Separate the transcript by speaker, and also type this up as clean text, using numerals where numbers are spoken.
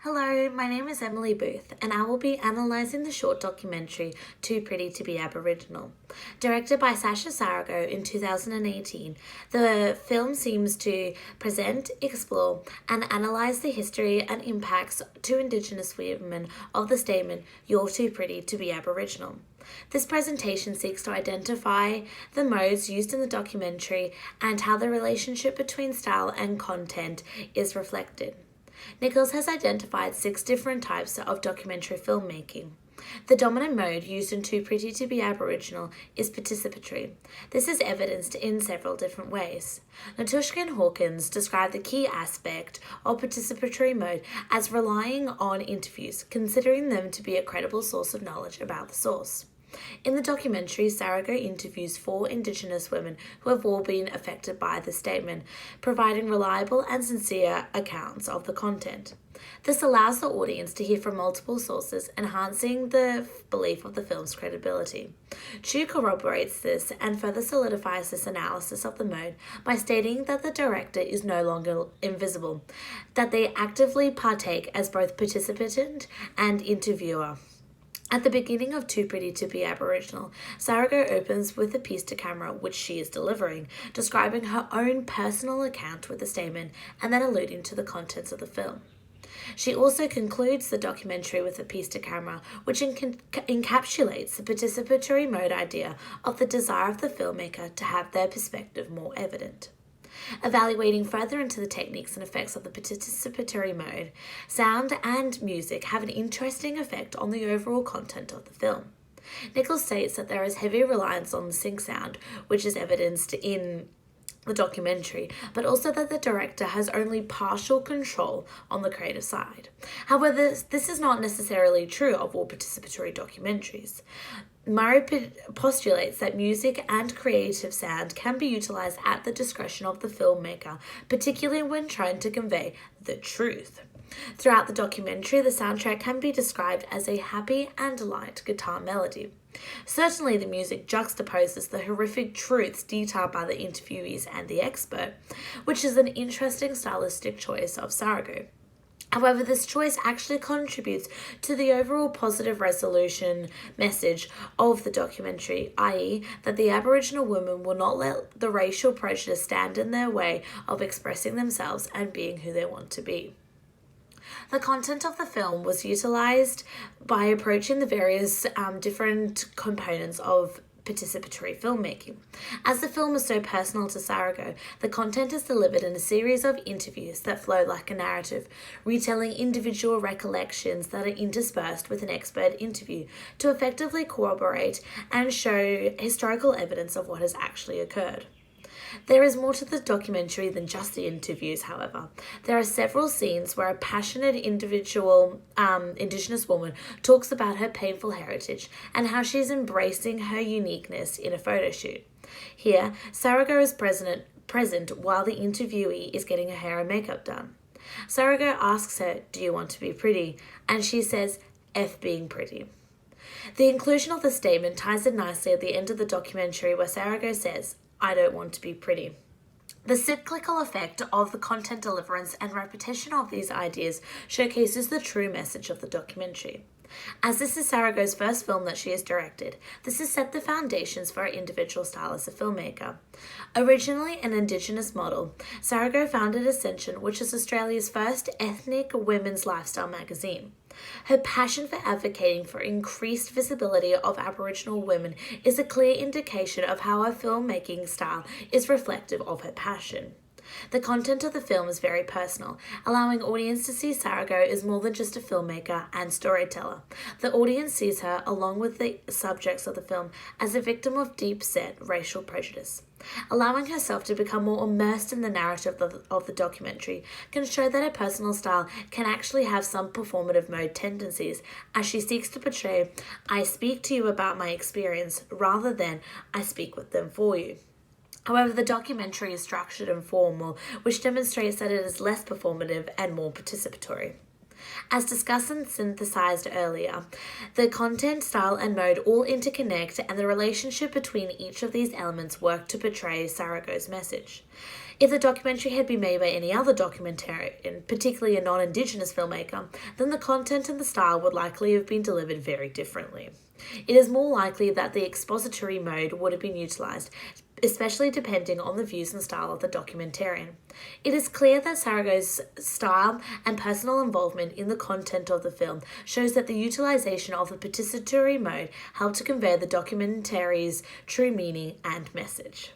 Speaker 1: Hello, my name is Emily Booth, and I will be analysing the short documentary Too Pretty to be Aboriginal. Directed by Sasha Sarago in 2018, the film seems to present, explore, and analyse the history and impacts to Indigenous women of the statement, "You're too pretty to be Aboriginal." This presentation seeks to identify the modes used in the documentary and how the relationship between style and content is reflected. Nichols has identified 6 different types of documentary filmmaking. The dominant mode used in Too Pretty to be Aboriginal is participatory. This is evidenced in several different ways. Natushka and Hawkins describe the key aspect of participatory mode as relying on interviews, considering them to be a credible source of knowledge about the source. In the documentary, Sarago interviews 4 Indigenous women who have all been affected by the statement, providing reliable and sincere accounts of the content. This allows the audience to hear from multiple sources, enhancing the belief of the film's credibility. Chu corroborates this and further solidifies this analysis of the mode by stating that the director is no longer invisible, that they actively partake as both participant and interviewer. At the beginning of Too Pretty to be Aboriginal, Sarago opens with a piece to camera which she is delivering, describing her own personal account with the statement and then alluding to the contents of the film. She also concludes the documentary with a piece to camera which encapsulates the participatory mode idea of the desire of the filmmaker to have their perspective more evident. Evaluating further into the techniques and effects of the participatory mode, sound and music have an interesting effect on the overall content of the film. Nichols states that there is heavy reliance on the sync sound, which is evidenced in the documentary, but also that the director has only partial control on the creative side. However, this is not necessarily true of all participatory documentaries. Murray postulates that music and creative sound can be utilised at the discretion of the filmmaker, particularly when trying to convey the truth. Throughout the documentary, the soundtrack can be described as a happy and light guitar melody. Certainly, the music juxtaposes the horrific truths detailed by the interviewees and the expert, which is an interesting stylistic choice of Sarago. However, this choice actually contributes to the overall positive resolution message of the documentary, i.e., that the Aboriginal women will not let the racial prejudice stand in their way of expressing themselves and being who they want to be. The content of the film was utilised by approaching the various different components of participatory filmmaking. As the film is so personal to Sarago, the content is delivered in a series of interviews that flow like a narrative, retelling individual recollections that are interspersed with an expert interview to effectively corroborate and show historical evidence of what has actually occurred. There is more to the documentary than just the interviews, however. There are several scenes where a passionate Indigenous woman talks about her painful heritage and how she is embracing her uniqueness in a photo shoot. Here, Sarago is present while the interviewee is getting her hair and makeup done. Sarago asks her, "Do you want to be pretty?" And she says, "F being pretty." The inclusion of the statement ties in nicely at the end of the documentary where Sarago says, "I don't want to be pretty." The cyclical effect of the content deliverance and repetition of these ideas showcases the true message of the documentary. As this is Sarago's first film that she has directed, this has set the foundations for her individual style as a filmmaker. Originally an Indigenous model, Sarago founded Ascension, which is Australia's first ethnic women's lifestyle magazine. Her passion for advocating for increased visibility of Aboriginal women is a clear indication of how her filmmaking style is reflective of her passion. The content of the film is very personal, allowing audience to see Sarago as more than just a filmmaker and storyteller. The audience sees her, along with the subjects of the film, as a victim of deep-set racial prejudice. Allowing herself to become more immersed in the narrative of the documentary can show that her personal style can actually have some performative mode tendencies, as she seeks to portray, "I speak to you about my experience," rather than "I speak with them for you." However, the documentary is structured and formal, which demonstrates that it is less performative and more participatory. As discussed and synthesized earlier, the content, style, and mode all interconnect, and the relationship between each of these elements work to portray Sarago's message. If the documentary had been made by any other documentarian, particularly a non-Indigenous filmmaker, then the content and the style would likely have been delivered very differently. It is more likely that the expository mode would have been utilised, especially depending on the views and style of the documentarian. It is clear that Sarago's style and personal involvement in the content of the film shows that the utilisation of the participatory mode helped to convey the documentary's true meaning and message.